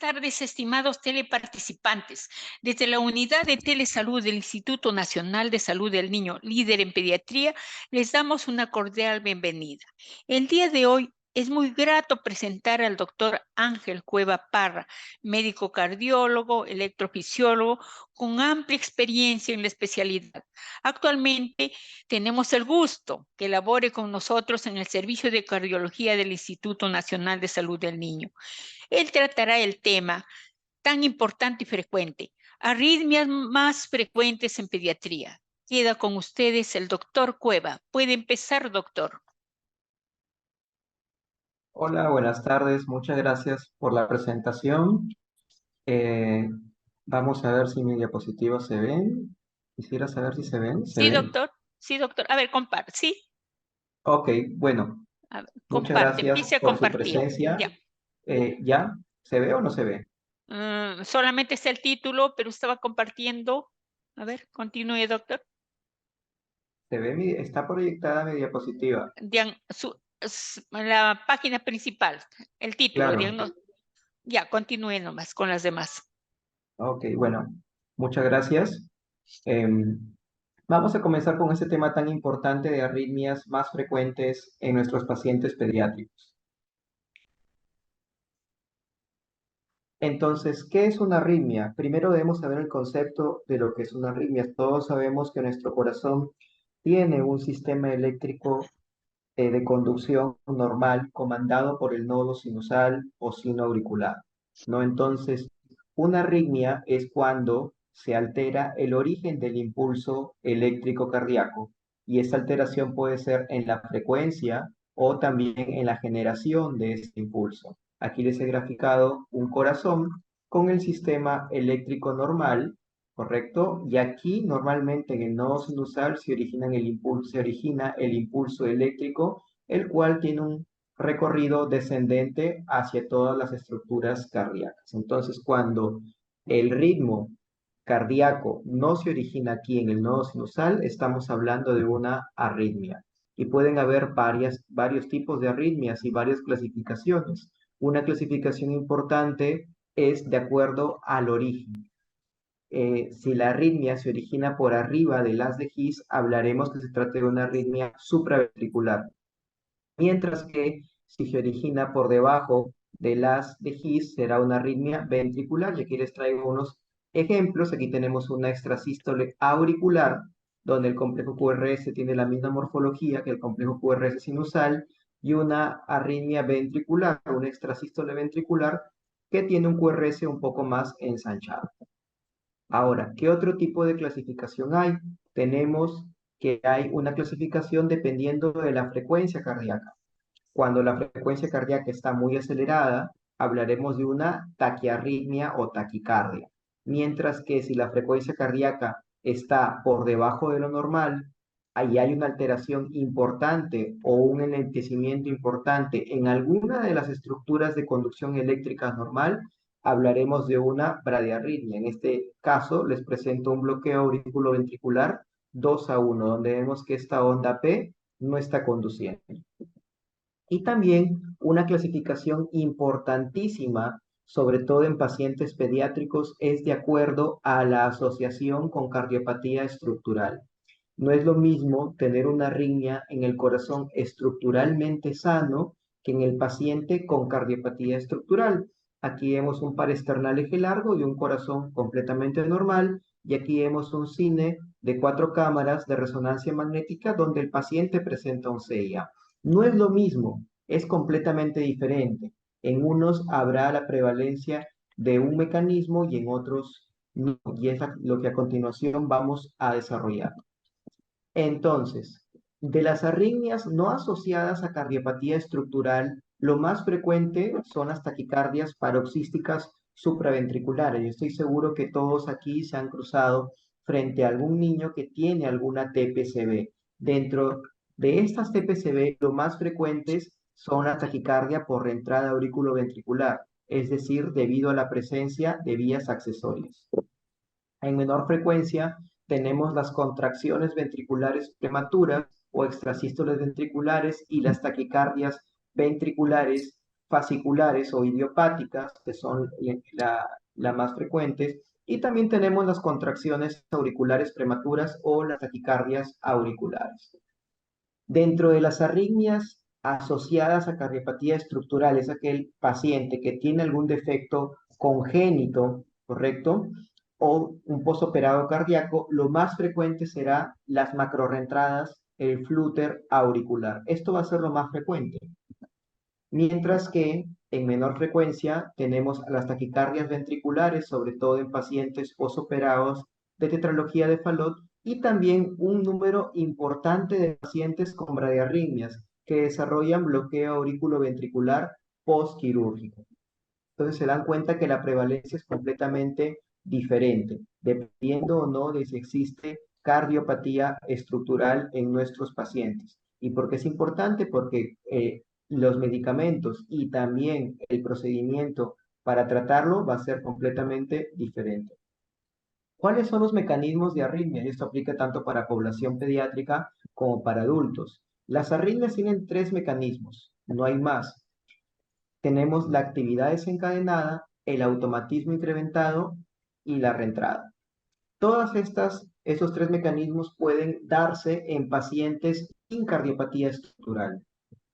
tardes, estimados teleparticipantes. Desde la Unidad de Telesalud del Instituto Nacional de Salud del Niño, líder en pediatría, les damos una cordial bienvenida. El día de hoy es muy grato presentar al doctor Ángel Cueva Parra, médico cardiólogo, electrofisiólogo, con amplia experiencia en la especialidad. Actualmente tenemos el gusto que labore con nosotros en el Servicio de Cardiología del Instituto Nacional de Salud del Niño. Él tratará el tema tan importante y frecuente, arritmias más frecuentes en pediatría. Queda con ustedes el doctor Cueva. Puede empezar, doctor. Hola, buenas tardes. Muchas gracias por la presentación. Eh, Vamos a ver si mis diapositivas se ven. Quisiera saber si se ven. ¿Se Sí, ven? doctor. Sí, doctor. A ver, comparte. Sí, Ok, bueno, a ver, muchas comparte. gracias Empiece a por su compartir. presencia. Ya. ¿Ya? ¿Se ve o no se ve? Solamente está el título, pero estaba compartiendo. A ver, continúe, doctor. ¿Se ve está proyectada mi diapositiva? La página principal, el título, Claro. ya, continúe nomás con las demás. Ok, bueno, muchas gracias. Em, Vamos a comenzar con este tema tan importante de arritmias más frecuentes en nuestros pacientes pediátricos. Entonces, ¿qué es una arritmia? Primero debemos saber el concepto de lo que es una arritmia. Todos sabemos que nuestro corazón tiene un sistema eléctrico de conducción normal comandado por el nodo sinusal o sino auricular, ¿no? Entonces, una arritmia es cuando se altera el origen del impulso eléctrico cardíaco y esa alteración puede ser en la frecuencia o también en la generación de ese impulso. Aquí les he graficado un corazón con el sistema eléctrico normal, ¿correcto? Y aquí normalmente en el nodo sinusal se origina el impulso eléctrico, el cual tiene un recorrido descendente hacia todas las estructuras cardíacas. Entonces, cuando el ritmo cardíaco no se origina aquí en el nodo sinusal, estamos hablando de una arritmia. Y pueden haber varios tipos de arritmias y varias clasificaciones. Una clasificación importante es de acuerdo al origen. Si la arritmia se origina por arriba del haz de His, hablaremos que se trata de una arritmia supraventricular. Mientras que si se origina por debajo del haz de His, será una arritmia ventricular. Y aquí les traigo unos ejemplos. Aquí tenemos una extrasístole auricular, donde el complejo QRS tiene la misma morfología que el complejo QRS sinusal, y una arritmia ventricular, una extrasístole ventricular, que tiene un QRS un poco más ensanchado. Ahora, ¿qué otro tipo de clasificación hay? Tenemos que hay una clasificación dependiendo de la frecuencia cardíaca. Cuando la frecuencia cardíaca está muy acelerada, hablaremos de una taquiarritmia o taquicardia. Mientras que si la frecuencia cardíaca está por debajo de lo normal, ahí hay una alteración importante o un enlentecimiento importante en alguna de las estructuras de conducción eléctrica normal, hablaremos de una bradiarritmia. En este caso, les presento un bloqueo auriculoventricular 2-1, donde vemos que esta onda P no está conduciendo. Y también una clasificación importantísima, sobre todo en pacientes pediátricos, es de acuerdo a la asociación con cardiopatía estructural. No es lo mismo tener una arritmia en el corazón estructuralmente sano que en el paciente con cardiopatía estructural. Aquí vemos un par esternal eje largo y un corazón completamente normal, y aquí vemos un cine de 4 cámaras de resonancia magnética donde el paciente presenta un CIA. No es lo mismo, es completamente diferente. En unos habrá la prevalencia de un mecanismo y en otros no, y es lo que a continuación vamos a desarrollar. Entonces, de las arritmias no asociadas a cardiopatía estructural, lo más frecuente son las taquicardias paroxísticas supraventriculares. Yo estoy seguro que todos aquí se han cruzado frente a algún niño que tiene alguna TPCB. Dentro de estas TPCB, lo más frecuentes son la taquicardia por reentrada auriculoventricular, es decir, debido a la presencia de vías accesorias. En menor frecuencia tenemos las contracciones ventriculares prematuras o extrasístoles ventriculares y las taquicardias ventriculares fasciculares o idiopáticas, que son las más frecuentes, y también tenemos las contracciones auriculares prematuras o las taquicardias auriculares. Dentro de las arritmias asociadas a cardiopatía estructural, es aquel paciente que tiene algún defecto congénito, ¿correcto? O un postoperado cardíaco, lo más frecuente será las macrorreentradas, el flúter auricular. Esto va a ser lo más frecuente. Mientras que en menor frecuencia tenemos las taquicardias ventriculares, sobre todo en pacientes posoperados de tetralogía de Fallot, y también un número importante de pacientes con bradiarritmias que desarrollan bloqueo auriculoventricular postquirúrgico. Entonces se dan cuenta que la prevalencia es completamente diferente, dependiendo o no de si existe cardiopatía estructural en nuestros pacientes. ¿Y por qué es importante? Porque los medicamentos y también el procedimiento para tratarlo va a ser completamente diferente. ¿Cuáles son los mecanismos de arritmia? Y esto aplica tanto para población pediátrica como para adultos. Las arritmias tienen tres mecanismos, no hay más. Tenemos la actividad desencadenada, el automatismo incrementado y la reentrada. Esos tres mecanismos pueden darse en pacientes sin cardiopatía estructural,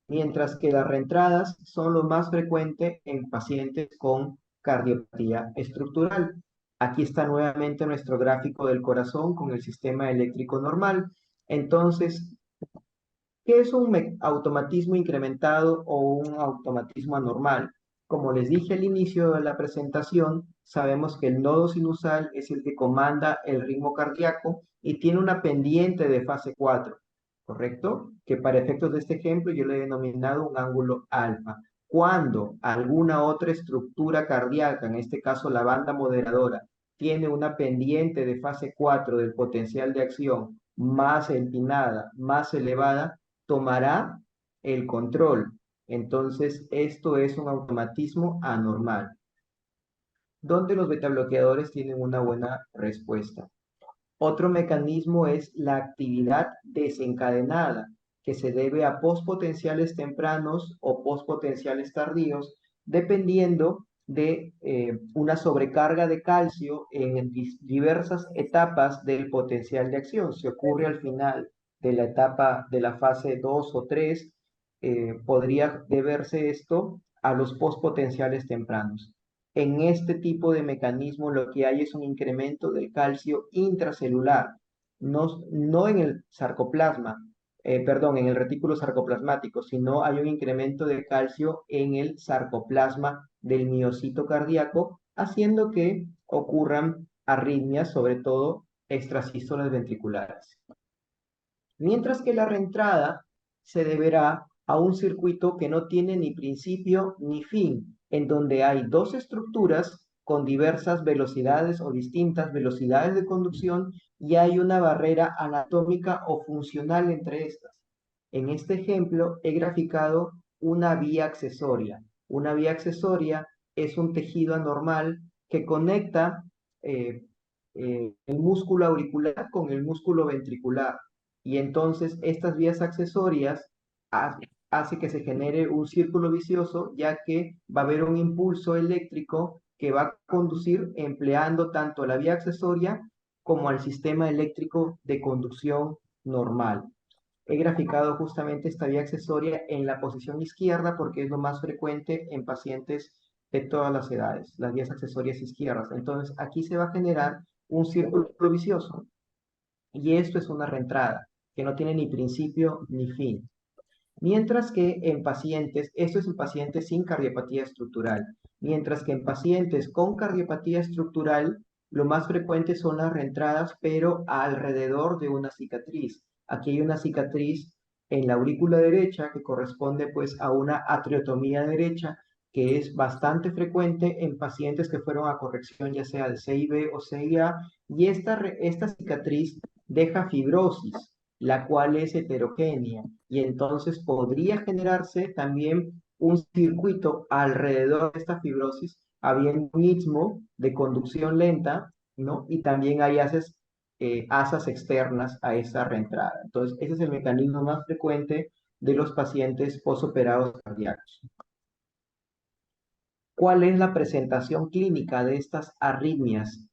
mientras que las reentradas son lo más frecuente en pacientes con cardiopatía estructural. Aquí está nuevamente nuestro gráfico del corazón con el sistema eléctrico normal. Entonces, ¿qué es un automatismo incrementado o un automatismo anormal? Como les dije al inicio de la presentación, sabemos que el nodo sinusal es el que comanda el ritmo cardíaco y tiene una pendiente de fase 4, ¿correcto? Que para efectos de este ejemplo yo le he denominado un ángulo alfa. Cuando alguna otra estructura cardíaca, en este caso la banda moderadora, tiene una pendiente de fase 4 del potencial de acción más empinada, más elevada, tomará el control. Entonces, esto es un automatismo anormal, donde los betabloqueadores tienen una buena respuesta. Otro mecanismo es la actividad desencadenada, que se debe a postpotenciales tempranos o postpotenciales tardíos, dependiendo de una sobrecarga de calcio en diversas etapas del potencial de acción. Si ocurre al final de la etapa de la fase 2 o 3, podría deberse esto a los postpotenciales tempranos. En este tipo de mecanismo lo que hay es un incremento del calcio intracelular, no en el sarcoplasma, perdón, en el retículo sarcoplasmático, sino hay un incremento de calcio en el sarcoplasma del miocito cardíaco, haciendo que ocurran arritmias, sobre todo extrasístoles ventriculares. Mientras que la reentrada se deberá a un circuito que no tiene ni principio ni fin, en donde hay dos estructuras con diversas velocidades o distintas velocidades de conducción y hay una barrera anatómica o funcional entre estas. En este ejemplo he graficado una vía accesoria. Una vía accesoria es un tejido anormal que conecta el músculo auricular con el músculo ventricular. Y entonces estas vías accesorias hace que se genere un círculo vicioso, ya que va a haber un impulso eléctrico que va a conducir empleando tanto la vía accesoria como al sistema eléctrico de conducción normal. He graficado justamente esta vía accesoria en la posición izquierda porque es lo más frecuente en pacientes de todas las edades, las vías accesorias izquierdas. Entonces aquí se va a generar un círculo vicioso y esto es una reentrada que no tiene ni principio ni fin. Mientras que en pacientes, esto es en pacientes sin cardiopatía estructural, mientras que en pacientes con cardiopatía estructural, lo más frecuente son las reentradas, pero alrededor de una cicatriz. Aquí hay una cicatriz en la aurícula derecha que corresponde pues a una atriotomía derecha, que es bastante frecuente en pacientes que fueron a corrección ya sea de CIB o CIA, y esta cicatriz deja fibrosis, la cual es heterogénea, y entonces podría generarse también un circuito alrededor de esta fibrosis, habiendo un istmo de conducción lenta, ¿no? Y también hay asas externas a esa reentrada. Entonces, ese es el mecanismo más frecuente de los pacientes posoperados cardíacos. ¿Cuál es la presentación clínica de estas arritmias?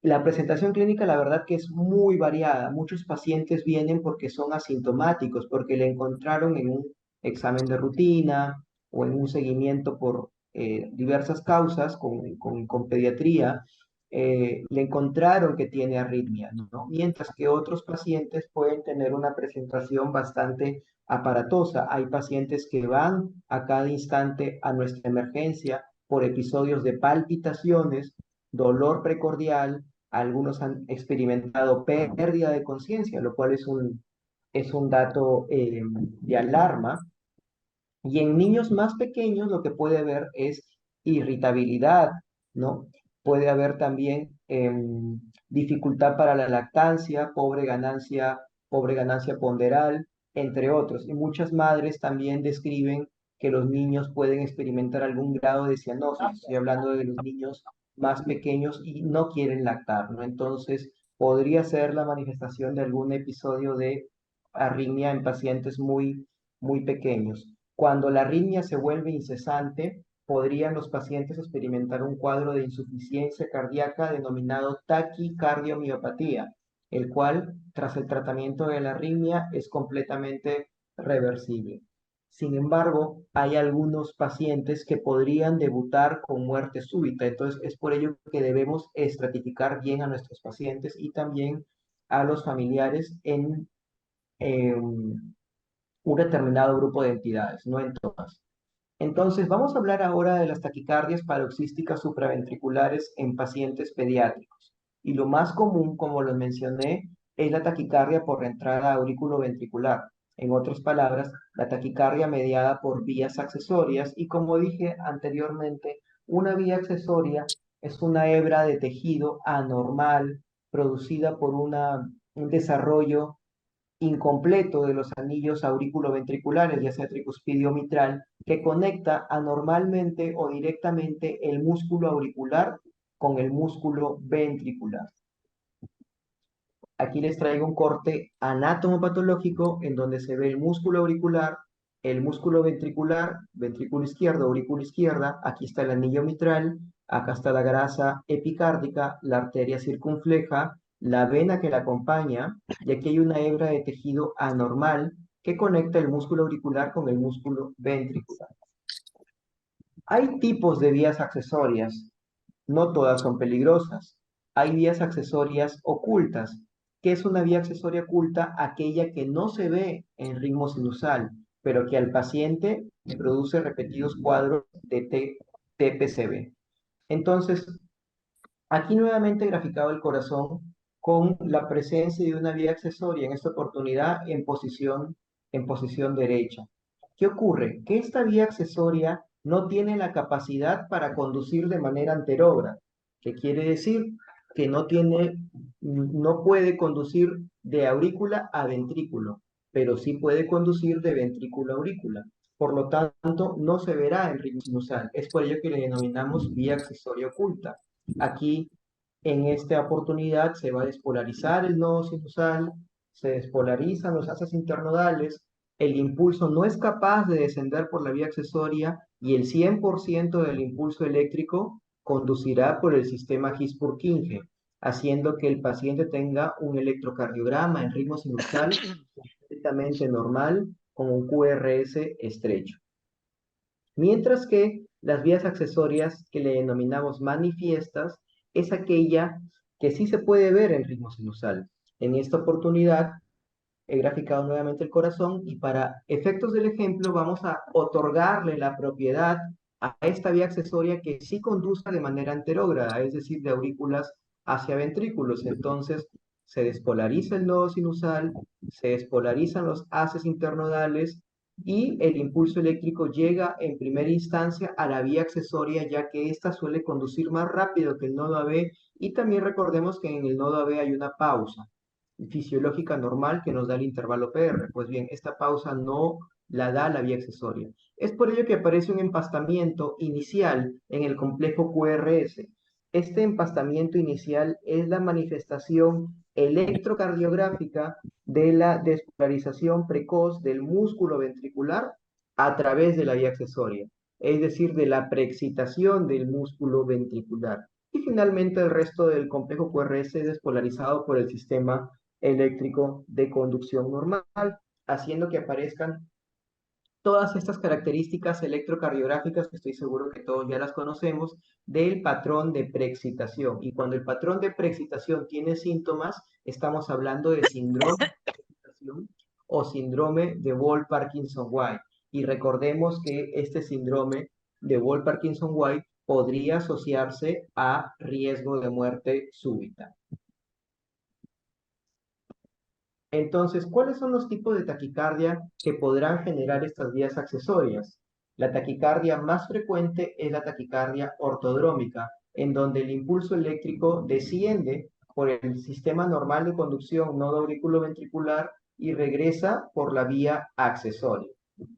La presentación clínica, la verdad que es muy variada. Muchos pacientes vienen porque son asintomáticos, porque le encontraron en un examen de rutina o en un seguimiento por diversas causas con pediatría, le encontraron que tiene arritmia, ¿no? Mientras que otros pacientes pueden tener una presentación bastante aparatosa. Hay pacientes que van a cada instante a nuestra emergencia por episodios de palpitaciones, dolor precordial. Algunos han experimentado pérdida de conciencia, lo cual es un dato de alarma. Y en niños más pequeños lo que puede haber es irritabilidad, ¿no? Puede haber también dificultad para la lactancia, pobre ganancia ponderal, entre otros. Y muchas madres también describen que los niños pueden experimentar algún grado de cianosis. Estoy hablando de los niños más pequeños y no quieren lactar, ¿no? Entonces, podría ser la manifestación de algún episodio de arritmia en pacientes muy pequeños. Cuando la arritmia se vuelve incesante, podrían los pacientes experimentar un cuadro de insuficiencia cardíaca denominado taquicardiomiopatía, el cual, tras el tratamiento de la arritmia, es completamente reversible. Sin embargo, hay algunos pacientes que podrían debutar con muerte súbita, entonces es por ello que debemos estratificar bien a nuestros pacientes y también a los familiares en un determinado grupo de entidades, no en todas. Entonces, vamos a hablar ahora de las taquicardias paroxísticas supraventriculares en pacientes pediátricos. Y lo más común, como lo mencioné, es la taquicardia por entrada auriculoventricular. En otras palabras, la taquicardia mediada por vías accesorias. Y como dije anteriormente, una vía accesoria es una hebra de tejido anormal producida por un desarrollo incompleto de los anillos auriculoventriculares, ya sea tricuspidio mitral, que conecta anormalmente o directamente el músculo auricular con el músculo ventricular. Aquí les traigo un corte anatomopatológico en donde se ve el músculo auricular, el músculo ventricular, ventrículo izquierdo, aurícula izquierda, aquí está el anillo mitral, acá está la grasa epicárdica, la arteria circunfleja, la vena que la acompaña, y aquí hay una hebra de tejido anormal que conecta el músculo auricular con el músculo ventricular. Hay tipos de vías accesorias, no todas son peligrosas. Hay vías accesorias ocultas. ¿Qué es una vía accesoria oculta? Aquella que no se ve en ritmo sinusal, pero que al paciente le produce repetidos cuadros de TPCB. Entonces, aquí nuevamente graficado el corazón con la presencia de una vía accesoria, en esta oportunidad en posición derecha. ¿Qué ocurre? Que esta vía accesoria no tiene la capacidad para conducir de manera anterógrada. ¿Qué quiere decir? Que no puede conducir de aurícula a ventrículo, pero sí puede conducir de ventrículo a aurícula. Por lo tanto, no se verá en ritmo sinusal. Es por ello que le denominamos vía accesoria oculta. Aquí, en esta oportunidad, se va a despolarizar el nodo sinusal, se despolarizan los haces internodales, el impulso no es capaz de descender por la vía accesoria y el 100% del impulso eléctrico conducirá por el sistema His-Purkinje, haciendo que el paciente tenga un electrocardiograma en ritmo sinusal completamente normal con un QRS estrecho. Mientras que las vías accesorias que le denominamos manifiestas es aquella que sí se puede ver en ritmo sinusal. En esta oportunidad he graficado nuevamente el corazón y para efectos del ejemplo vamos a otorgarle la propiedad a esta vía accesoria que sí conduzca de manera anterógrada, es decir, de aurículas hacia ventrículos. Entonces se despolariza el nodo sinusal, se despolarizan los haces internodales y el impulso eléctrico llega en primera instancia a la vía accesoria, ya que ésta suele conducir más rápido que el nodo AB, y también recordemos que en el nodo AB hay una pausa fisiológica normal que nos da el intervalo PR. Pues bien, esta pausa no la da la vía accesoria. Es por ello que aparece un empastamiento inicial en el complejo QRS. Este empastamiento inicial es la manifestación electrocardiográfica de la despolarización precoz del músculo ventricular a través de la vía accesoria. es decir, de la preexcitación del músculo ventricular. Y finalmente el resto del complejo QRS es despolarizado por el sistema eléctrico de conducción normal, haciendo que aparezcan todas estas características electrocardiográficas, que estoy seguro que todos ya las conocemos, del patrón de preexcitación. Y cuando el patrón de preexcitación tiene síntomas, estamos hablando de síndrome de preexcitación o síndrome de Wolff-Parkinson-White. Y recordemos que este síndrome de Wolff-Parkinson-White podría asociarse a riesgo de muerte súbita. Entonces, ¿cuáles son los tipos de taquicardia que podrán generar estas vías accesorias? La taquicardia más frecuente es la taquicardia ortodrómica, en donde el impulso eléctrico desciende por el sistema normal de conducción nodo auriculoventricular y regresa por la vía accesoria.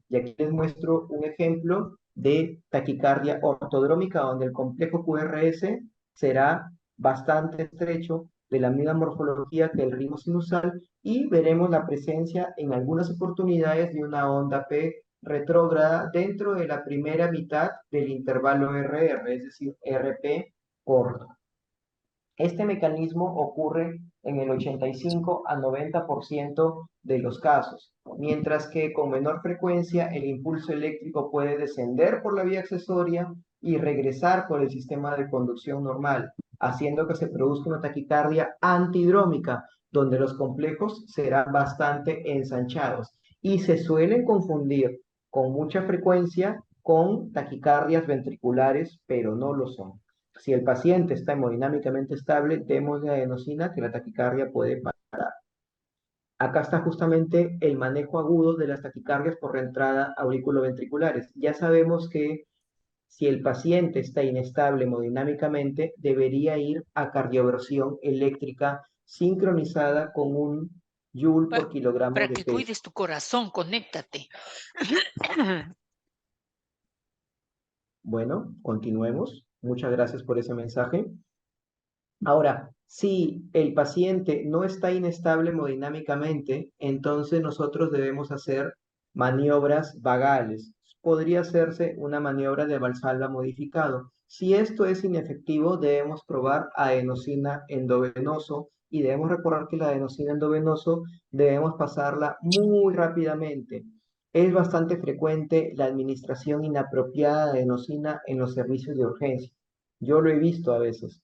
Y aquí les muestro un ejemplo de taquicardia ortodrómica, donde el complejo QRS será bastante estrecho, de la misma morfología que el ritmo sinusal, y veremos la presencia en algunas oportunidades de una onda P retrógrada dentro de la primera mitad del intervalo RR, es decir, RP corto. Este mecanismo ocurre en el 85 a 90% de los casos, mientras que con menor frecuencia el impulso eléctrico puede descender por la vía accesoria y regresar por el sistema de conducción normal, haciendo que se produzca una taquicardia antidrómica, donde los complejos serán bastante ensanchados y se suelen confundir con mucha frecuencia con taquicardias ventriculares, pero no lo son. Si el paciente está hemodinámicamente estable, démosle adenosina que la taquicardia puede parar. Acá está justamente el manejo agudo de las taquicardias por reentrada auriculoventriculares. Ya sabemos que si el paciente está inestable hemodinámicamente, debería ir a cardioversión eléctrica sincronizada con un joule por kilogramo Para de que peso. cuides tu corazón, conéctate. Bueno, continuemos. Muchas gracias por ese mensaje. Ahora, si el paciente no está inestable hemodinámicamente, entonces nosotros debemos hacer maniobras vagales. Podría hacerse una maniobra de Valsalva modificado. Si esto es inefectivo, debemos probar adenosina endovenoso y debemos recordar que la adenosina endovenoso debemos pasarla muy rápidamente. Es bastante frecuente la administración inapropiada de adenosina en los servicios de urgencia. Yo lo he visto a veces.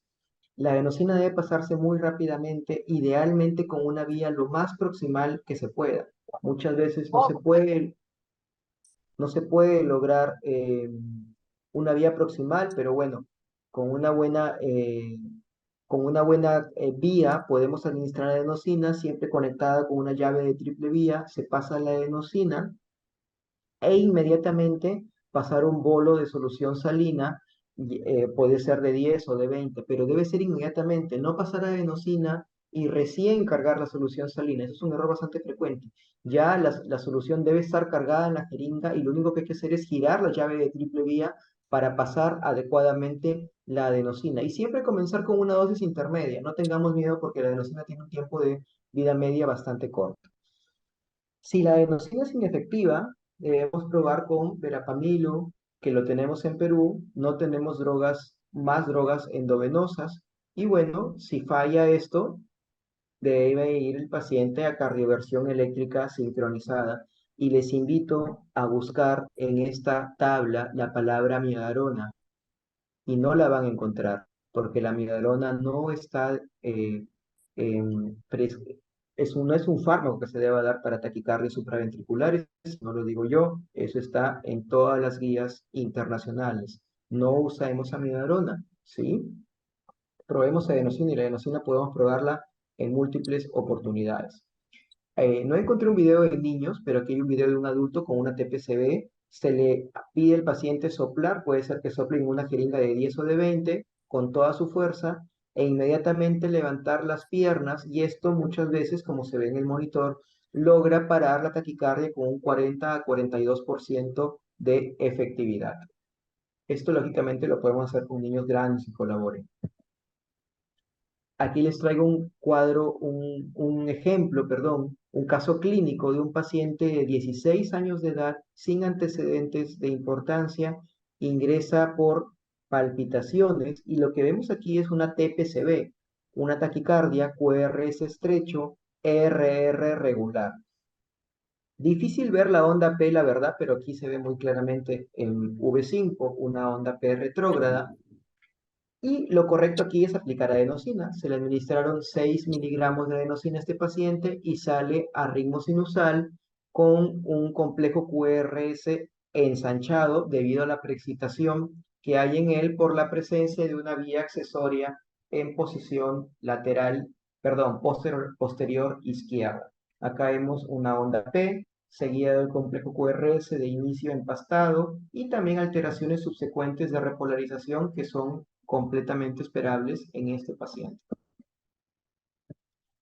La adenosina debe pasarse muy rápidamente, idealmente con una vía lo más proximal que se pueda. Muchas veces no se puede lograr una vía proximal, pero bueno, con una buena, vía podemos administrar adenosina siempre conectada con una llave de triple vía. Se pasa la adenosina e inmediatamente pasar un bolo de solución salina, puede ser de 10 o de 20, pero debe ser inmediatamente, no pasar a adenosina y recién cargar la solución salina. Eso es un error bastante frecuente. Ya la solución debe estar cargada en la jeringa y lo único que hay que hacer es girar la llave de triple vía para pasar adecuadamente la adenosina. Y siempre comenzar con una dosis intermedia. No tengamos miedo porque la adenosina tiene un tiempo de vida media bastante corto. Si la adenosina es inefectiva, debemos probar con verapamilo, que lo tenemos en Perú, no tenemos más drogas endovenosas, y bueno, si falla esto, debe ir el paciente a cardioversión eléctrica sincronizada, y les invito a buscar en esta tabla la palabra miodarona, y no la van a encontrar, porque la amiodarona no está, em, pres- no es un fármaco que se deba dar para taquicardias supraventriculares, no lo digo yo, eso está en todas las guías internacionales. No usamos amiodarona, ¿sí? Probemos adenosina y la adenosina podemos probarla en múltiples oportunidades. No encontré un video de niños, pero aquí hay un video de un adulto con una TPCB. Se le pide al paciente soplar, puede ser que sople en una jeringa de 10 o de 20 con toda su fuerza e inmediatamente levantar las piernas, y esto muchas veces, como se ve en el monitor, logra parar la taquicardia con un 40 a 42% de efectividad. Esto lógicamente lo podemos hacer con niños grandes y colaboren. Aquí les traigo un ejemplo, perdón, un caso clínico de un paciente de 16 años de edad sin antecedentes de importancia ingresa por palpitaciones y lo que vemos aquí es una TPCB, una taquicardia QRS estrecho, RR regular. Difícil ver la onda P, la verdad, pero aquí se ve muy claramente el V5, una onda P retrógrada. Y lo correcto aquí es aplicar adenosina. Se le administraron 6 miligramos de adenosina a este paciente y sale a ritmo sinusal con un complejo QRS ensanchado debido a la preexcitación que hay en él por la presencia de una vía accesoria en posición lateral, perdón, posterior izquierda. Acá vemos una onda P seguida del complejo QRS de inicio empastado y también alteraciones subsecuentes de repolarización que son completamente esperables en este paciente.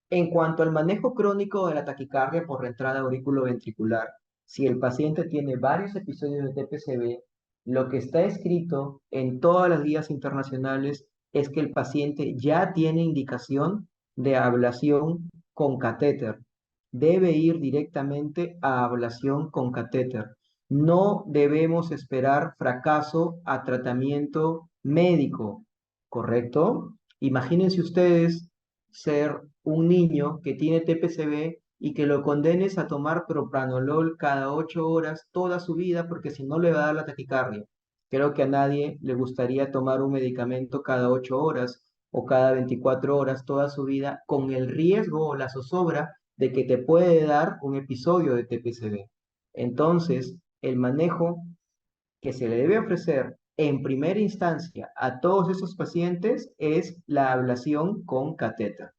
En cuanto al manejo crónico de la taquicardia por reentrada auriculoventricular, si el paciente tiene varios episodios de TPCB, lo que está escrito en todas las guías internacionales es que el paciente ya tiene indicación de ablación con catéter. Debe ir directamente a ablación con catéter. No debemos esperar fracaso a tratamiento médico, ¿correcto? Imagínense ustedes ser un niño que tiene TPCB y que lo condenes a tomar propranolol cada 8 horas toda su vida porque si no le va a dar la taquicardia. Creo que a nadie le gustaría tomar un medicamento cada 8 horas o cada 24 horas toda su vida con el riesgo o la zozobra de que te puede dar un episodio de TPCB. Entonces, el manejo que se le debe ofrecer en primera instancia a todos esos pacientes es la ablación con catéter.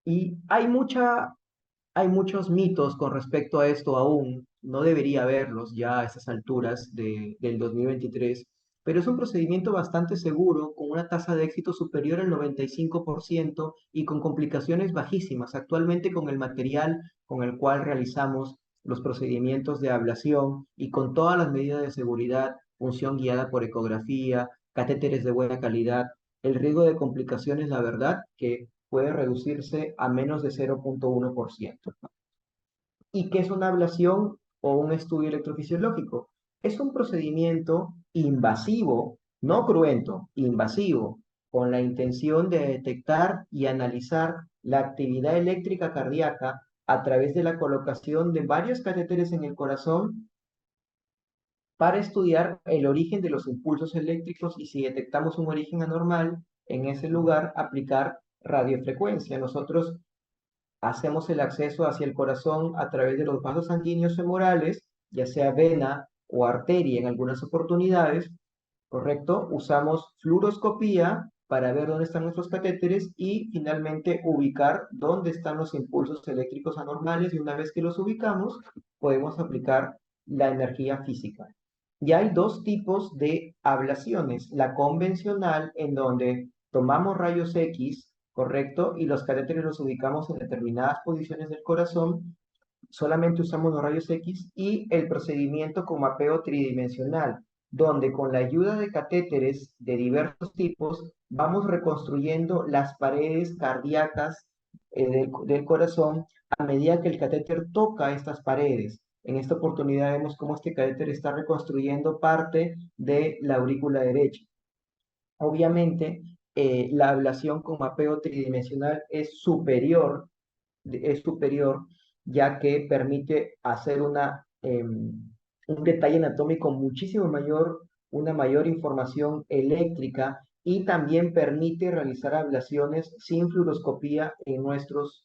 Y hay muchos mitos con respecto a esto aún, no debería haberlos ya a estas alturas del 2023, pero es un procedimiento bastante seguro, con una tasa de éxito superior al 95% y con complicaciones bajísimas. Actualmente con el material con el cual realizamos los procedimientos de ablación y con todas las medidas de seguridad, punción guiada por ecografía, catéteres de buena calidad, el riesgo de complicaciones, la verdad, que puede reducirse a menos de 0,1%. ¿Y qué es una ablación o un estudio electrofisiológico? Es un procedimiento invasivo, no cruento, invasivo, con la intención de detectar y analizar la actividad eléctrica cardíaca a través de la colocación de varios catéteres en el corazón para estudiar el origen de los impulsos eléctricos y si detectamos un origen anormal, en ese lugar aplicar radiofrecuencia. Nosotros hacemos el acceso hacia el corazón a través de los vasos sanguíneos femorales, ya sea vena o arteria en algunas oportunidades, ¿correcto? Usamos fluoroscopía para ver dónde están nuestros catéteres y finalmente ubicar dónde están los impulsos eléctricos anormales y una vez que los ubicamos, podemos aplicar la energía física. Ya hay dos tipos de ablaciones, la convencional en donde tomamos rayos X, ¿correcto? Y los catéteres los ubicamos en determinadas posiciones del corazón, solamente usamos los rayos X y el procedimiento con mapeo tridimensional, donde con la ayuda de catéteres de diversos tipos vamos reconstruyendo las paredes cardíacas del corazón a medida que el catéter toca estas paredes. En esta oportunidad vemos cómo este catéter está reconstruyendo parte de la aurícula derecha. Obviamente, la ablación con mapeo tridimensional es superior, ya que permite hacer un detalle anatómico muchísimo mayor, una mayor información eléctrica y también permite realizar ablaciones sin fluoroscopía en nuestros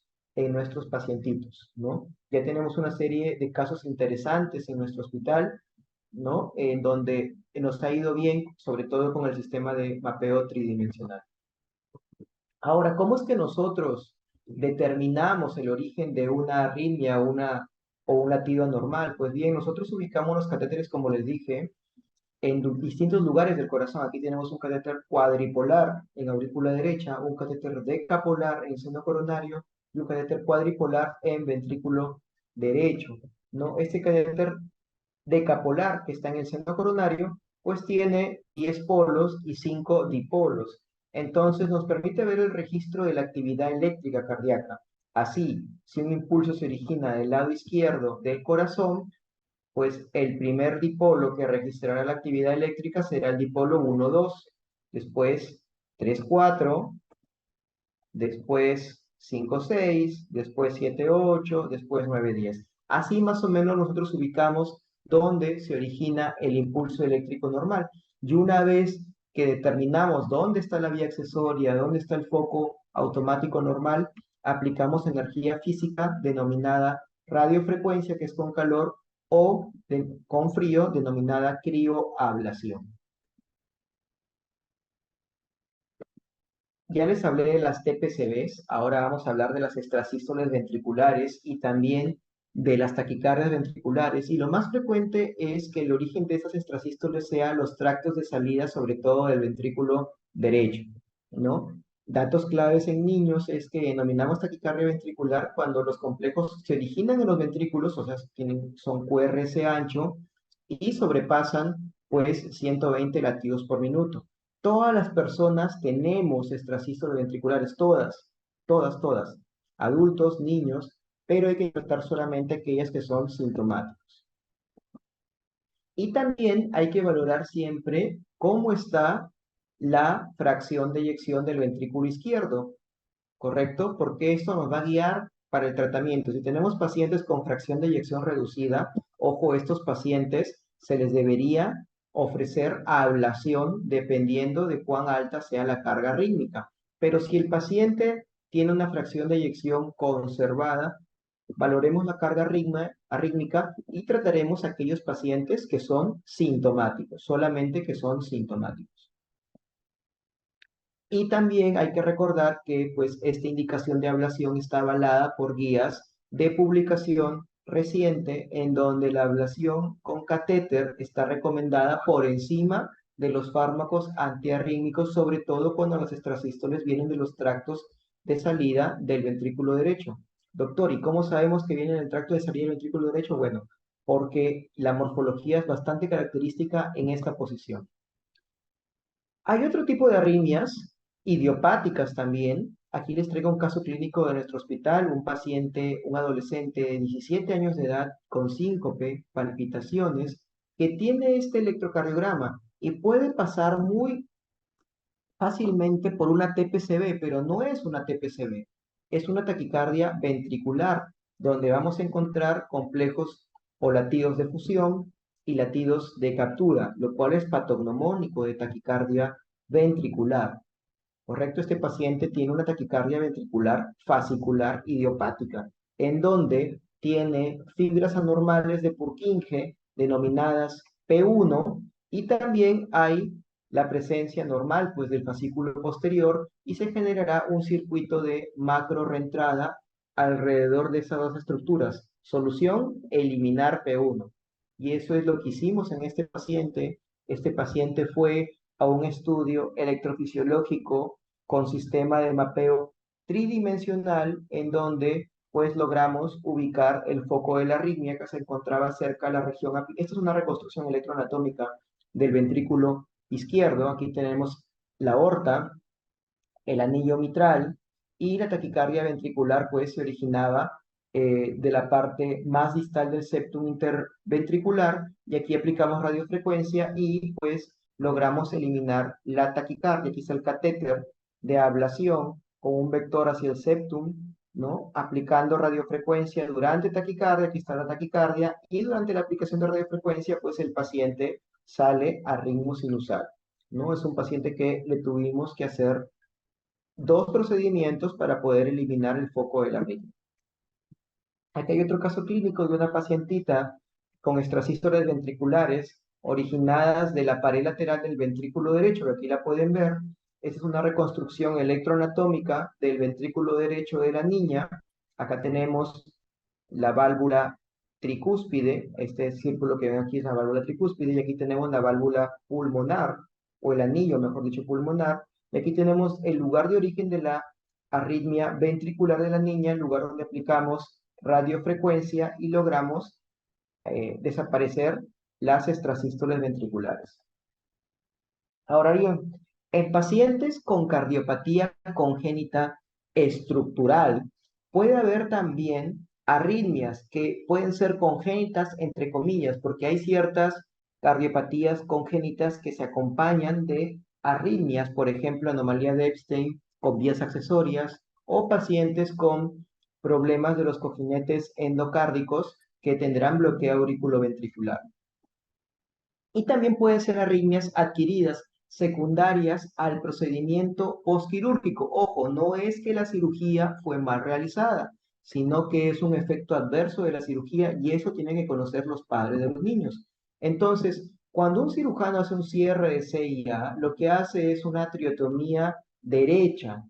pacientitos, ¿no? Ya tenemos una serie de casos interesantes en nuestro hospital, ¿no? En donde nos ha ido bien, sobre todo con el sistema de mapeo tridimensional. Ahora, ¿cómo es que nosotros determinamos el origen de una arritmia o un latido anormal? Pues bien, nosotros ubicamos los catéteres, como les dije, en distintos lugares del corazón. Aquí tenemos un catéter cuadripolar en aurícula derecha, un catéter decapolar en seno coronario y un catéter cuadripolar en ventrículo derecho, ¿no? Este catéter decapolar que está en el centro coronario, pues tiene 10 polos y 5 dipolos. Entonces nos permite ver el registro de la actividad eléctrica cardíaca. Así, si un impulso se origina del lado izquierdo del corazón, pues el primer dipolo que registrará la actividad eléctrica será el dipolo 1,2, después 3,4, después 5,6, después 7,8, después 9,10. Así más o menos nosotros ubicamos dónde se origina el impulso eléctrico normal. Y una vez que determinamos dónde está la vía accesoria, dónde está el foco automático normal, aplicamos energía física denominada radiofrecuencia, que es con calor, o con frío, denominada crioablación. Ya les hablé de las TPCBs, ahora vamos a hablar de las extrasístoles ventriculares y también de las taquicardias ventriculares. Y lo más frecuente es que el origen de esas extrasístoles sea los tractos de salida, sobre todo del ventrículo derecho, ¿no? Datos claves en niños es que denominamos taquicardia ventricular cuando los complejos se originan en los ventrículos, o sea, son QRS ancho y sobrepasan pues 120 latidos por minuto. Todas las personas tenemos extrasístoles ventriculares, todas, adultos, niños, pero hay que tratar solamente aquellas que son sintomáticas. Y también hay que valorar siempre cómo está la fracción de eyección del ventrículo izquierdo, ¿correcto? Porque esto nos va a guiar para el tratamiento. Si tenemos pacientes con fracción de eyección reducida, ojo, estos pacientes se les debería ofrecer ablación dependiendo de cuán alta sea la carga rítmica. Pero si el paciente tiene una fracción de eyección conservada, valoremos la carga arrítmica y trataremos a aquellos pacientes que son sintomáticos, solamente que son sintomáticos. Y también hay que recordar que pues esta indicación de ablación está avalada por guías de publicación reciente en donde la ablación con catéter está recomendada por encima de los fármacos antiarrítmicos, sobre todo cuando las extrasístoles vienen de los tractos de salida del ventrículo derecho. Doctor, ¿y cómo sabemos que viene del tracto de salida del ventrículo derecho? Bueno, porque la morfología es bastante característica en esta posición. Hay otro tipo de arritmias idiopáticas también. Aquí les traigo un caso clínico de nuestro hospital, un paciente, un adolescente de 17 años de edad con síncope, palpitaciones, que tiene este electrocardiograma y puede pasar muy fácilmente por una TPCB, pero no es una TPCB, es una taquicardia ventricular, donde vamos a encontrar complejos o latidos de fusión y latidos de captura, lo cual es patognomónico de taquicardia ventricular. ¿Correcto? Este paciente tiene una taquicardia ventricular fascicular idiopática, en donde tiene fibras anormales de Purkinje denominadas P1 y también hay la presencia normal pues del fascículo posterior y se generará un circuito de macro reentrada alrededor de esas dos estructuras. Solución, eliminar P1. Y eso es lo que hicimos en este paciente. Este paciente fue a un estudio electrofisiológico con sistema de mapeo tridimensional en donde pues logramos ubicar el foco de la arritmia que se encontraba cerca de la región. Esta es una reconstrucción electroanatómica del ventrículo izquierdo. Aquí tenemos la aorta, el anillo mitral y la taquicardia ventricular pues se originaba de la parte más distal del septum interventricular y aquí aplicamos radiofrecuencia y pues logramos eliminar la taquicardia. Aquí está el catéter de ablación con un vector hacia el septum, ¿no? Aplicando radiofrecuencia durante taquicardia, aquí está la taquicardia y durante la aplicación de radiofrecuencia pues el paciente sale a ritmo sinusal, ¿no? Es un paciente que le tuvimos que hacer dos procedimientos para poder eliminar el foco de la arritmia. Aquí hay otro caso clínico de una pacientita con extrasístoles ventriculares originadas de la pared lateral del ventrículo derecho, que aquí la pueden ver. Esta es una reconstrucción electroanatómica del ventrículo derecho de la niña. Acá tenemos la válvula tricúspide, este círculo que ven aquí es la válvula tricúspide, y aquí tenemos la válvula pulmonar, o el anillo, mejor dicho, pulmonar, y aquí tenemos el lugar de origen de la arritmia ventricular de la niña, el lugar donde aplicamos radiofrecuencia y logramos desaparecer las extrasístoles ventriculares. Ahora bien, en pacientes con cardiopatía congénita estructural puede haber también arritmias que pueden ser congénitas, entre comillas, porque hay ciertas cardiopatías congénitas que se acompañan de arritmias, por ejemplo, anomalía de Epstein o vías accesorias, o pacientes con problemas de los cojinetes endocárdicos que tendrán bloqueo auriculoventricular. Y también pueden ser arritmias adquiridas secundarias al procedimiento postquirúrgico. Ojo, no es que la cirugía fue mal realizada, sino que es un efecto adverso de la cirugía y eso tienen que conocer los padres de los niños. Entonces, cuando un cirujano hace un cierre de CIA, lo que hace es una triotomía derecha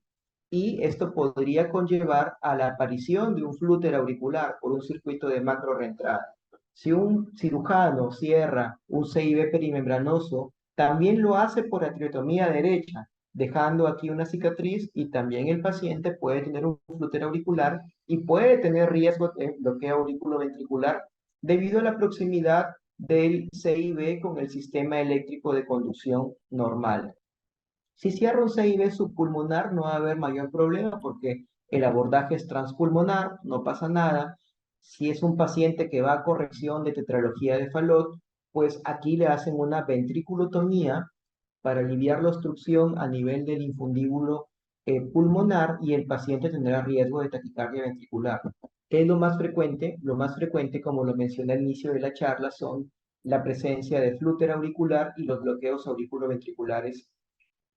y esto podría conllevar a la aparición de un flúter auricular por un circuito de macrorreentrada. Si un cirujano cierra un CIB perimembranoso, también lo hace por atriotomía derecha, dejando aquí una cicatriz y también el paciente puede tener un flúter auricular y puede tener riesgo de bloqueo auriculoventricular debido a la proximidad del CIB con el sistema eléctrico de conducción normal. Si cierra un CIB subpulmonar no va a haber mayor problema porque el abordaje es transpulmonar, no pasa nada. Si es un paciente que va a corrección de tetralogía de Fallot, pues aquí le hacen una ventriculotomía para aliviar la obstrucción a nivel del infundíbulo pulmonar y el paciente tendrá riesgo de taquicardia ventricular. ¿Qué es lo más frecuente? Lo más frecuente, como lo mencioné al inicio de la charla, son la presencia de flúter auricular y los bloqueos auriculoventriculares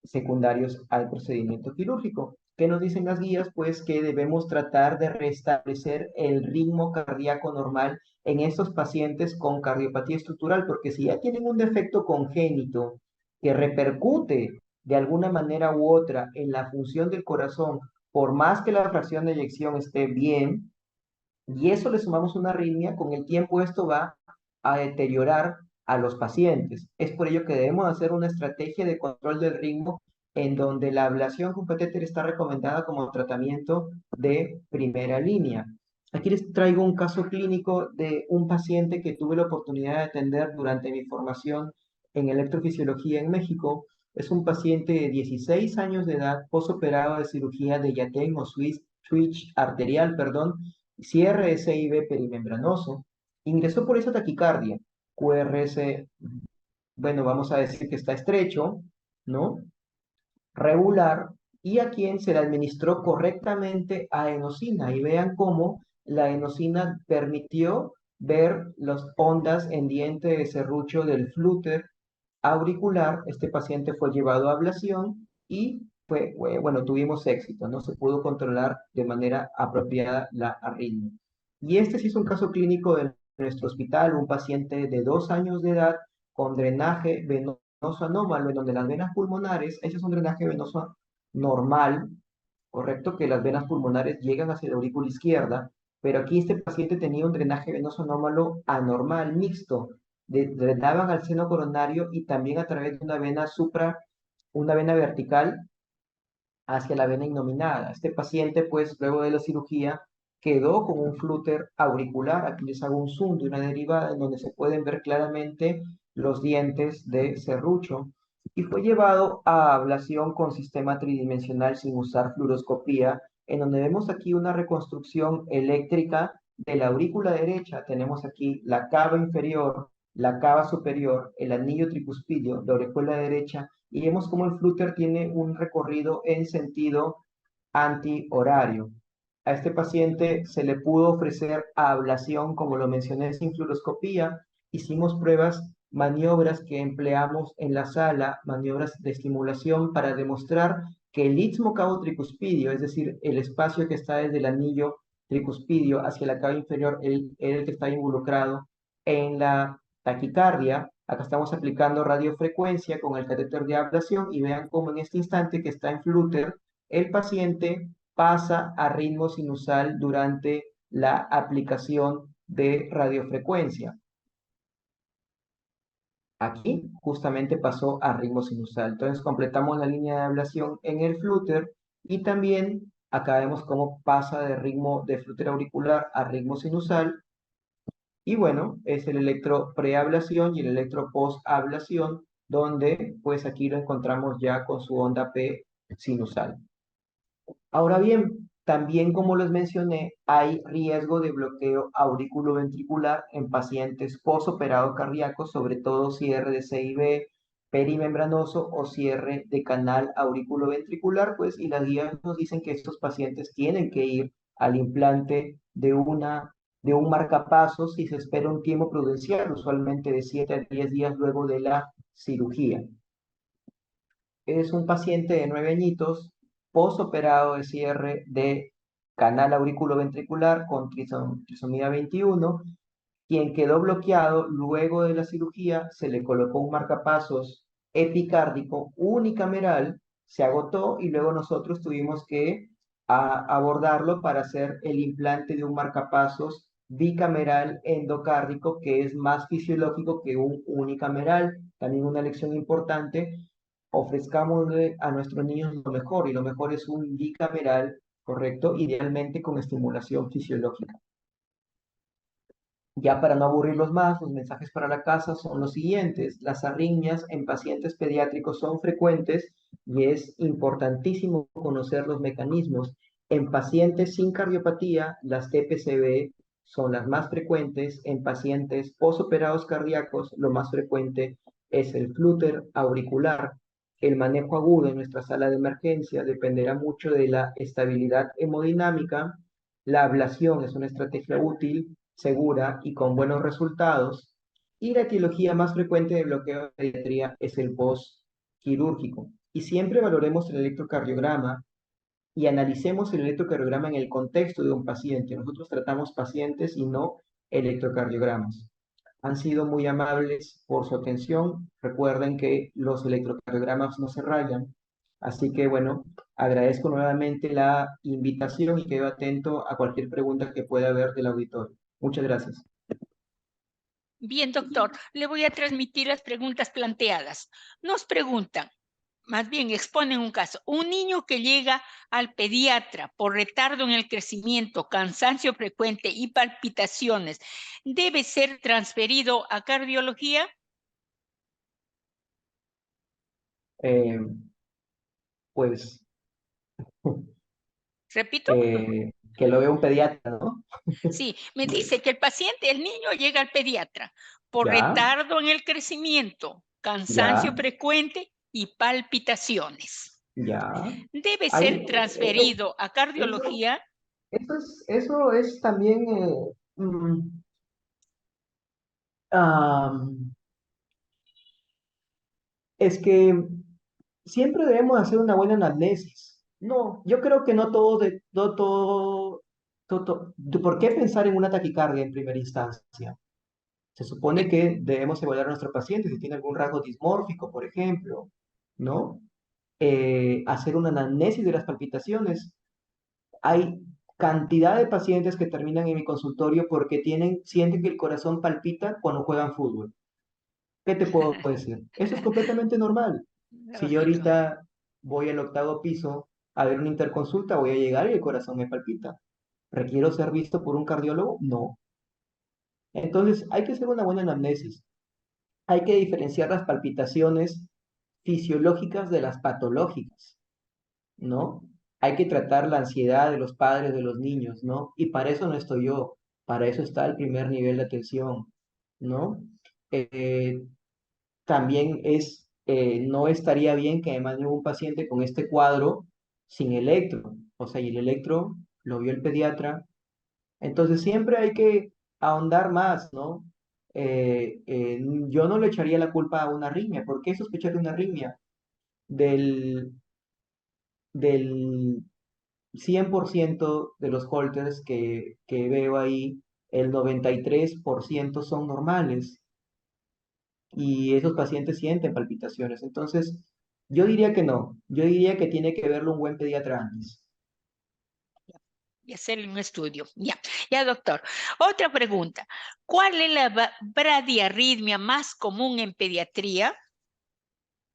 secundarios al procedimiento quirúrgico. ¿Qué nos dicen las guías? Pues que debemos tratar de restablecer el ritmo cardíaco normal en estos pacientes con cardiopatía estructural, porque si ya tienen un defecto congénito que repercute de alguna manera u otra en la función del corazón, por más que la fracción de eyección esté bien, y eso le sumamos una arritmia, con el tiempo esto va a deteriorar a los pacientes. Es por ello que debemos hacer una estrategia de control del ritmo en donde la ablación con catéter está recomendada como tratamiento de primera línea. Aquí les traigo un caso clínico de un paciente que tuve la oportunidad de atender durante mi formación en electrofisiología en México. Es un paciente de 16 años de edad, posoperado de cirugía de Yaten o switch arterial, perdón, cierre de CIB perimembranoso, ingresó por esa taquicardia, QRS, bueno, vamos a decir que está estrecho, ¿no? Regular, y a quien se le administró correctamente adenosina. Y vean cómo la adenosina permitió ver las ondas en diente de serrucho del flúter auricular. Este paciente fue llevado a ablación y bueno, tuvimos éxito, no se pudo controlar de manera apropiada la arritmia. Y este sí es un caso clínico de nuestro hospital, un paciente de 2 años de edad con drenaje venoso anómalo, en donde las venas pulmonares, ese es un drenaje venoso normal, correcto, que las venas pulmonares llegan hacia la aurícula izquierda, pero aquí este paciente tenía un drenaje venoso anómalo anormal, mixto, drenaban al seno coronario y también a través de una vena una vena vertical hacia la vena innominada. Este paciente, pues, luego de la cirugía, quedó con un flúter auricular. Aquí les hago un zoom de una derivada en donde se pueden ver claramente los dientes de serrucho y fue llevado a ablación con sistema tridimensional sin usar fluoroscopía, en donde vemos aquí una reconstrucción eléctrica de la aurícula derecha. Tenemos aquí la cava inferior, la cava superior, el anillo tricuspidio, la aurícula derecha, y vemos cómo el flúter tiene un recorrido en sentido antihorario. A este paciente se le pudo ofrecer ablación, como lo mencioné, sin fluoroscopía. Hicimos pruebas, maniobras que empleamos en la sala, maniobras de estimulación para demostrar que el istmo cavo tricuspidio, es decir, el espacio que está desde el anillo tricuspidio hacia la cava inferior, el que está involucrado en la taquicardia. Acá estamos aplicando radiofrecuencia con el catéter de ablación y vean cómo en este instante que está en flúter, el paciente pasa a ritmo sinusal durante la aplicación de radiofrecuencia. Aquí justamente pasó a ritmo sinusal. Entonces completamos la línea de ablación en el flúter y también acá vemos cómo pasa de ritmo de flúter auricular a ritmo sinusal. Y bueno, es el electro preablación y el electro posablación, donde pues aquí lo encontramos ya con su onda P sinusal. Ahora bien, También, como les mencioné, hay riesgo de bloqueo auriculoventricular en pacientes posoperados cardíacos, sobre todo cierre de CIB perimembranoso o cierre de canal auriculoventricular, pues, y las guías nos dicen que estos pacientes tienen que ir al implante de un marcapasos y se espera un tiempo prudencial, usualmente de 7 a 10 días luego de la cirugía. Es un paciente de 9 añitos, postoperado de cierre de canal auriculoventricular con trisomía 21, quien quedó bloqueado luego de la cirugía, se le colocó un marcapasos epicárdico unicameral, se agotó y luego nosotros tuvimos que abordarlo para hacer el implante de un marcapasos bicameral endocárdico, que es más fisiológico que un unicameral. También una lección importante, ofrezcámosle a nuestros niños lo mejor, y lo mejor es un bicameral, ¿correcto? Idealmente con estimulación fisiológica. Ya para no aburrirlos más, los mensajes para la casa son los siguientes. Las arritmias en pacientes pediátricos son frecuentes y es importantísimo conocer los mecanismos. En pacientes sin cardiopatía, las TPCB son las más frecuentes. En pacientes posoperados cardíacos, lo más frecuente es el flúter auricular. El manejo agudo en nuestra sala de emergencia dependerá mucho de la estabilidad hemodinámica. La ablación es una estrategia útil, segura y con buenos resultados. Y la etiología más frecuente de bloqueo de pediatría es el postquirúrgico. Y siempre valoremos el electrocardiograma y analicemos el electrocardiograma en el contexto de un paciente. Nosotros tratamos pacientes y no electrocardiogramas. Han sido muy amables por su atención. Recuerden que los electrocardiogramas no se rayan. Así que bueno, agradezco nuevamente la invitación y quedo atento a cualquier pregunta que pueda haber del auditorio. Muchas gracias. Bien, doctor, le voy a transmitir las preguntas planteadas. Nos preguntan, más bien exponen un caso, un niño que llega al pediatra por retardo en el crecimiento, cansancio frecuente y palpitaciones, ¿debe ser transferido a cardiología? Eh, pues Repito, que lo vea un pediatra, ¿no? sí, me dice que el paciente, el niño llega al pediatra por Ya, retardo en el crecimiento, cansancio ya, frecuente y palpitaciones. ya. ¿Debe Ahí, ser transferido a eso, cardiología? eso es también, am, es que siempre debemos hacer una buena anamnesis. No, yo creo que no todo, ¿por qué pensar en una taquicardia en primera instancia? Se supone que debemos evaluar a nuestro paciente si tiene algún rasgo dismórfico, por ejemplo, ¿no? Hacer una anamnesis de las palpitaciones. Hay cantidad de pacientes que terminan en mi consultorio porque sienten que el corazón palpita cuando juegan fútbol. ¿Qué te puedo decir? Eso es completamente normal. Si yo Lógico. ahorita voy al octavo piso a ver una interconsulta, voy a llegar y el corazón me palpita. ¿Requiero ser visto por un cardiólogo? No. Entonces, hay que hacer una buena anamnesis. Hay que diferenciar las palpitaciones fisiológicas de las patológicas, ¿no? Hay que tratar la ansiedad de los padres de los niños, ¿no? Y para eso no estoy yo, para eso está el primer nivel de atención, ¿no? Eh, También no estaría bien que me manden un paciente con este cuadro sin electro, o sea, y el electro lo vio el pediatra. Entonces siempre hay que ahondar más, ¿no? Yo no le echaría la culpa a una arritmia. ¿Por qué sospechar de una arritmia? Del, del 100% de los Holters que veo ahí, el 93% son normales y esos pacientes sienten palpitaciones. Entonces, yo diría que no. Yo diría que tiene que verlo un buen pediatra antes. Y hacerle un estudio. Ya, ya, doctor. Otra pregunta. ¿Cuál es la bradiarritmia más común en pediatría?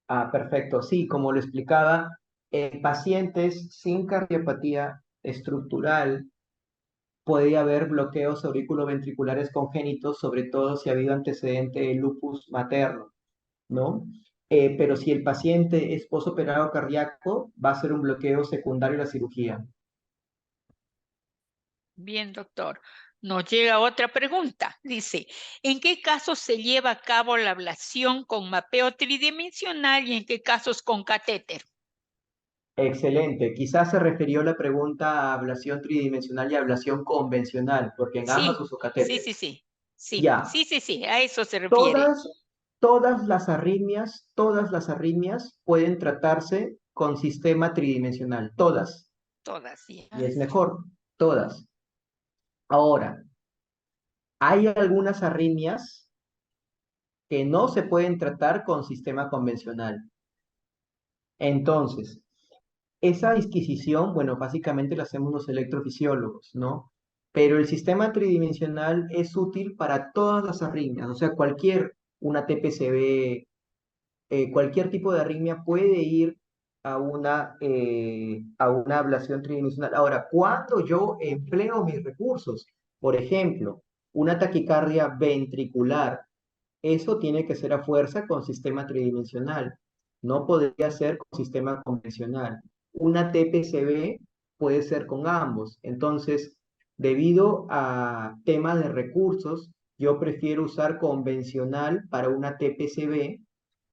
Ah, perfecto. Sí, como lo explicaba, en pacientes sin cardiopatía estructural puede haber bloqueos auriculoventriculares congénitos, sobre todo si ha habido antecedente de lupus materno, ¿no? Pero si el paciente es posoperado cardíaco, va a ser un bloqueo secundario a la cirugía. Bien, doctor. Nos llega otra pregunta. Dice, ¿en qué casos se lleva a cabo la ablación con mapeo tridimensional y en qué casos con catéter? Excelente. Quizás se refirió la pregunta a ablación tridimensional y ablación convencional, porque en ambas Sí, uso sí, catéter. sí, sí. Sí, Ya, sí, sí, sí, a eso se refiere. todas, todas las arritmias pueden tratarse con sistema tridimensional, todas, Todas, y ¿ya? es mejor, todas. Ahora, hay algunas arritmias que no se pueden tratar con sistema convencional. Entonces, esa disquisición, bueno, básicamente la hacemos los electrofisiólogos, ¿no? Pero el sistema tridimensional es útil para todas las arritmias, o sea, una TPCB, cualquier tipo de arritmia puede ir a una ablación tridimensional. Ahora, cuando yo empleo mis recursos, por ejemplo, una taquicardia ventricular, eso tiene que ser a fuerza con sistema tridimensional. No podría ser con sistema convencional. Una TPCB puede ser con ambos. Entonces, debido a temas de recursos, yo prefiero usar convencional para una TPCB,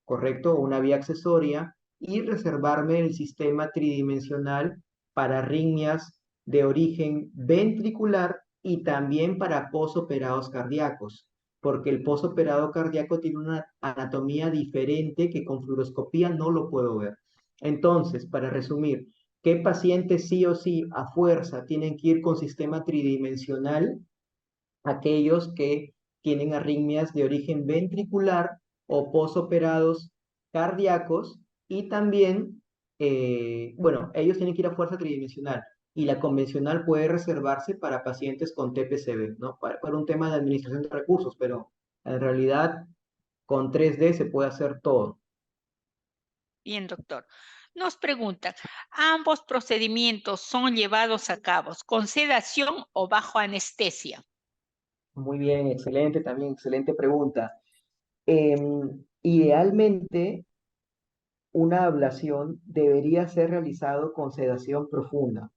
¿correcto? O una vía accesoria y reservarme el sistema tridimensional para arritmias de origen ventricular y también para posoperados cardíacos, porque el posoperado cardíaco tiene una anatomía diferente que con fluoroscopía no lo puedo ver. Entonces, para resumir, ¿qué pacientes sí o sí a fuerza tienen que ir con sistema tridimensional? Aquellos que tienen arritmias de origen ventricular o posoperados cardíacos y también, bueno, ellos tienen que ir a fuerza tridimensional y la convencional puede reservarse para pacientes con TPCB, ¿no? Para un tema de administración de recursos, pero en realidad con 3D se puede hacer todo. Bien, doctor. Nos preguntan, ¿ambos procedimientos son llevados a cabo con sedación o bajo anestesia? Muy bien, excelente también, excelente pregunta. Idealmente, una ablación debería ser realizado con sedación profunda.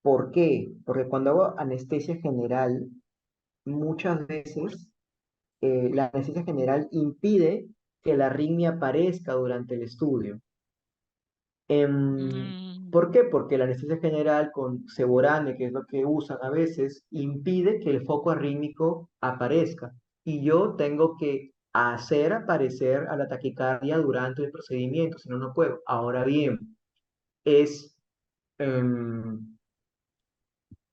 ¿Por qué? Porque cuando hago anestesia general, muchas veces la anestesia general impide que la arritmia aparezca durante el estudio. Mm, ¿Por qué? Porque la anestesia general con Seborane, que es lo que usan a veces, impide que el foco arrítmico aparezca. Y yo tengo que hacer aparecer a la taquicardia durante el procedimiento, si no, no puedo. Ahora bien, es em,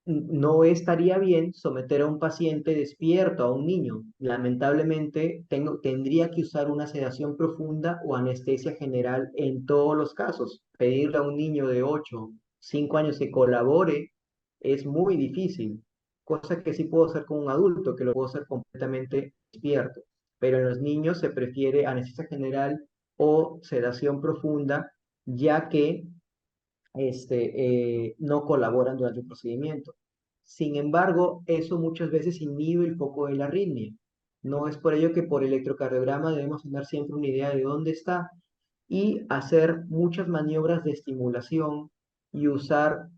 no estaría bien someter a un paciente despierto, a un niño. Lamentablemente, tendría que usar una sedación profunda o anestesia general en todos los casos. Pedirle a un niño de 8, 5 años que colabore es muy difícil, cosa que sí puedo hacer con un adulto, que lo puedo hacer completamente despierto. Pero en los niños se prefiere anestesia general o sedación profunda, ya que no colaboran durante el procedimiento. Sin embargo, eso muchas veces inhibe el foco de la arritmia. No es por ello que por electrocardiograma debemos tener siempre una idea de dónde está y hacer muchas maniobras de estimulación y usar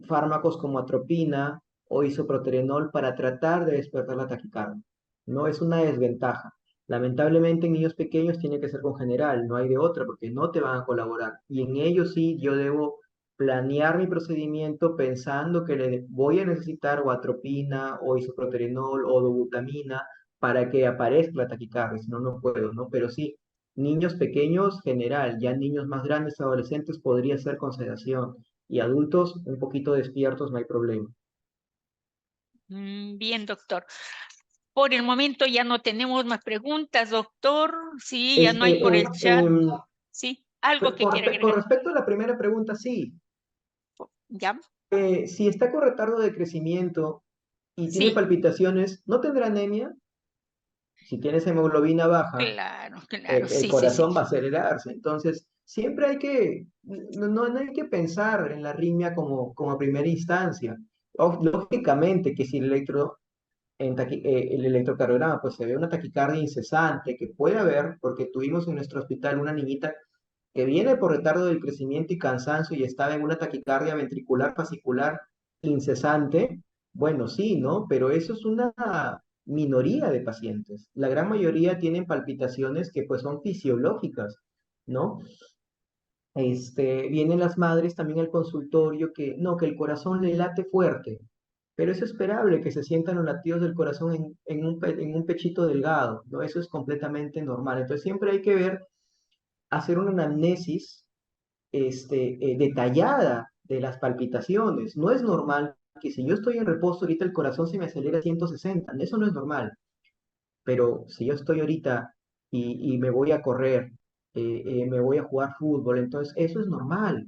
fármacos como atropina o isoproterenol para tratar de despertar la taquicardia. No es una desventaja. Lamentablemente en niños pequeños tiene que ser con general, no hay de otra porque no te van a colaborar. Y en ellos sí yo debo planear mi procedimiento pensando que le voy a necesitar o atropina o isoproterenol o dobutamina para que aparezca la taquicardia, si no, no puedo, ¿no? Pero sí, niños pequeños, general, ya niños más grandes, adolescentes, podría ser con sedación. Y adultos un poquito despiertos, no hay problema. bien, doctor. Por el momento ya no tenemos más preguntas, doctor. Sí, ya no hay Este, por el chat. Sí, algo que quiera con agregar. respecto a la primera pregunta, sí. ¿Ya? Si está con retardo de crecimiento y tiene Sí, palpitaciones, ¿no tendrá anemia? Si tienes hemoglobina baja, claro, claro. el Sí, sí, sí. corazón va a acelerarse. Entonces, siempre no hay que pensar en la arritmia como primera instancia. Lógicamente que si el electrocardiograma, pues se ve una taquicardia incesante que puede haber, porque tuvimos en nuestro hospital una niñita que viene por retardo del crecimiento y cansancio y estaba en una taquicardia ventricular fascicular incesante. Bueno, sí, ¿no? Pero eso es una minoría de pacientes. La gran mayoría tienen palpitaciones que pues son fisiológicas, ¿no? Vienen las madres también al consultorio que, no, que el corazón le late fuerte, pero es esperable que se sientan los latidos del corazón en un pechito delgado, ¿no? Eso es completamente normal. Entonces siempre hay que ver, hacer una anamnesis detallada de las palpitaciones. No es normal que si yo estoy en reposo ahorita el corazón se me acelera a 160, eso no es normal. Pero si yo estoy ahorita y me voy a correr, me voy a jugar fútbol, entonces eso es normal.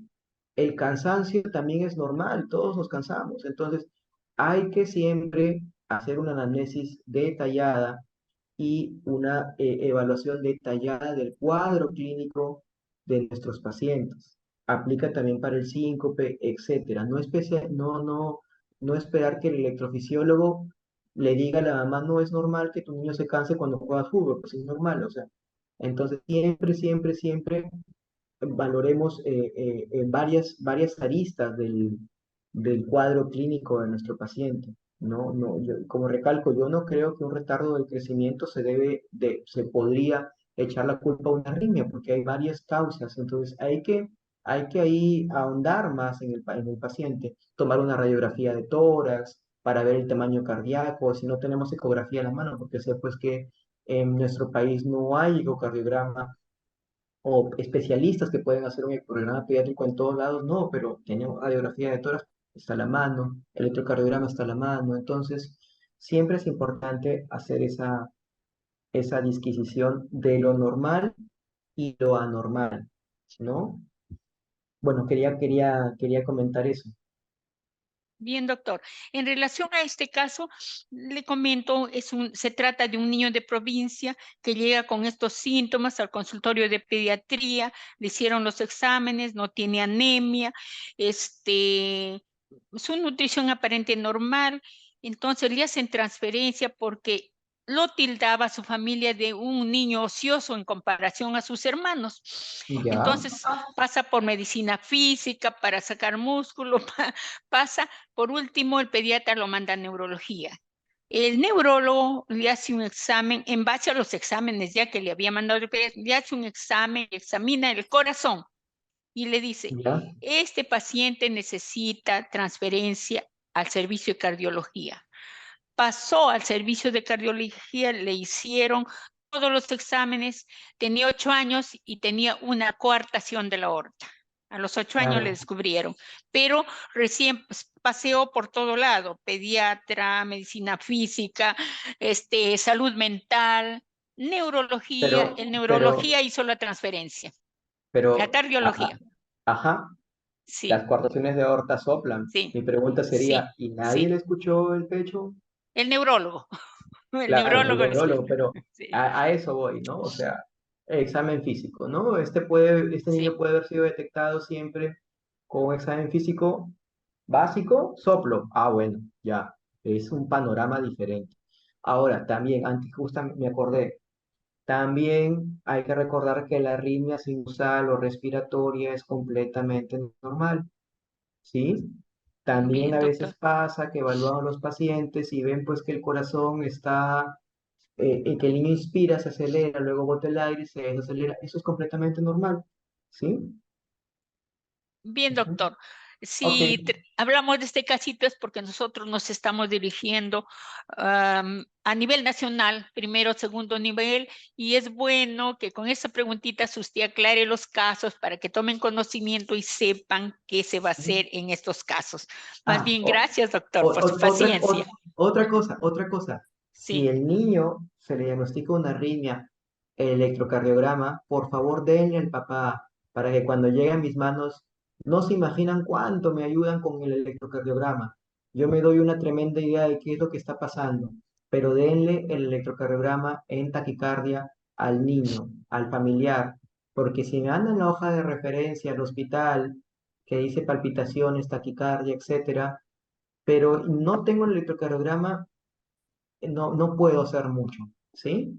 El cansancio también es normal, todos nos cansamos. Entonces hay que siempre hacer una anamnesis detallada y una evaluación detallada del cuadro clínico de nuestros pacientes. Aplica también para el síncope, etcétera. No esperar que el electrofisiólogo le diga a la mamá, no es normal que tu niño se canse cuando juega fútbol, pues es normal, o sea. Entonces, siempre valoremos en varias aristas del cuadro clínico de nuestro paciente. Como recalco, yo no creo que un retardo del crecimiento se podría echar la culpa a una arritmia, porque hay varias causas. Entonces, hay que ahí ahondar más en el paciente, tomar una radiografía de tórax para ver el tamaño cardíaco, si no tenemos ecografía a la mano, porque sé pues que en nuestro país no hay ecocardiograma o especialistas que pueden hacer un programa pediátrico en todos lados, no, pero tenemos radiografía de tórax, está a la mano, electrocardiograma está a la mano, entonces siempre es importante hacer esa disquisición de lo normal y lo anormal, ¿no? Bueno, quería comentar eso. Bien, doctor. En relación a este caso, le comento, se trata de un niño de provincia que llega con estos síntomas al consultorio de pediatría, le hicieron los exámenes, no tiene anemia, su nutrición aparente normal, entonces le hacen transferencia porque lo tildaba a su familia de un niño ocioso en comparación a sus hermanos. Ya, Entonces pasa por medicina física para sacar músculo, pasa por último, el pediatra lo manda a neurología. El neurólogo le hace un examen, en base a los exámenes ya que le había mandado el pediatra, le hace un examen, examina el corazón y le dice, ya, este paciente necesita transferencia al servicio de cardiología. Pasó al servicio de cardiología, le hicieron todos los exámenes, tenía 8 años y tenía una coartación de la aorta. A los 8 años le claro. descubrieron, pero recién paseó por todo lado, pediatra, medicina física, salud mental, neurología. Pero, El pero, neurología hizo la transferencia. La pero, cardiología, ajá, las sí, cuartaciones de aorta soplan. sí, Mi pregunta sí, sería, ¿y nadie sí. le escuchó el pecho? El neurólogo, el Claro, el neurólogo le neurólogo, escuchó. pero Sí, a eso voy, ¿no? O sea, examen físico, ¿no? Este niño sí. puede haber sido detectado siempre con un examen físico básico, soplo. Ah, bueno, ya, es un panorama diferente. Ahora, también, antes justo me acordé, también hay que recordar que la arritmia sinusal o respiratoria es completamente normal. ¿Sí? También Bien, a doctor. veces pasa que evalúan a los pacientes y ven pues que el corazón está, que el niño inspira, se acelera, luego bota el aire, se desacelera. Eso es completamente normal. ¿Sí? Bien, Ujú. doctor. Ok. Si hablamos de este casito es porque nosotros nos estamos dirigiendo a nivel nacional, primero, segundo nivel, y es bueno que con esa preguntita usted aclare los casos para que tomen conocimiento y sepan qué se va a hacer en estos casos. Más Ah, bien, gracias, doctor, por su otra, paciencia. otra cosa. Si Sí, el niño se le diagnostica una arritmia, el electrocardiograma, por favor denle al papá para que cuando llegue a mis manos no se imaginan cuánto me ayudan con el electrocardiograma. Yo me doy una tremenda idea de qué es lo que está pasando, pero denle el electrocardiograma en taquicardia al niño, al familiar, porque si me mandan la hoja de referencia al hospital que dice palpitaciones, taquicardia, etcétera, pero no tengo el electrocardiograma, no puedo hacer mucho, ¿sí?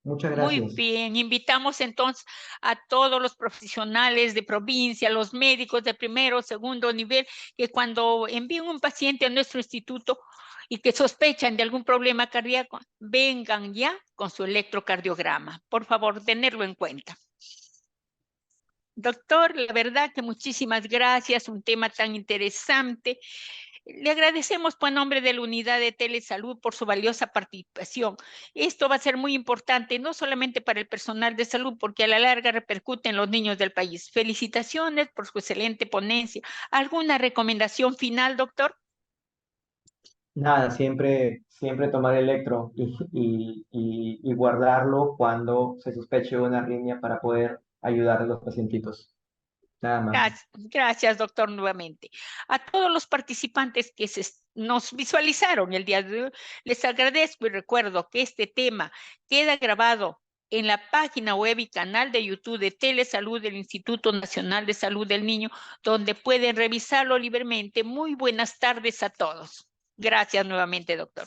Muchas muy gracias. bien. Invitamos entonces a todos los profesionales de provincia, los médicos de primero, segundo nivel, que cuando envíen un paciente a nuestro instituto, y que sospechan de algún problema cardíaco, vengan ya con su electrocardiograma. Por favor, tenerlo en cuenta. Doctor, la verdad que muchísimas gracias, un tema tan interesante. Le agradecemos por nombre de la Unidad de Telesalud por su valiosa participación. Esto va a ser muy importante, no solamente para el personal de salud, porque a la larga repercute en los niños del país. Felicitaciones por su excelente ponencia. ¿Alguna recomendación final, doctor? Nada, siempre tomar electro y guardarlo cuando se sospeche una arritmia para poder ayudar a los pacientitos. Nada más. Gracias, doctor, nuevamente. A todos los participantes que nos visualizaron el día de hoy, les agradezco y recuerdo que este tema queda grabado en la página web y canal de YouTube de Telesalud del Instituto Nacional de Salud del Niño, donde pueden revisarlo libremente. Muy buenas tardes a todos. Gracias nuevamente, doctor.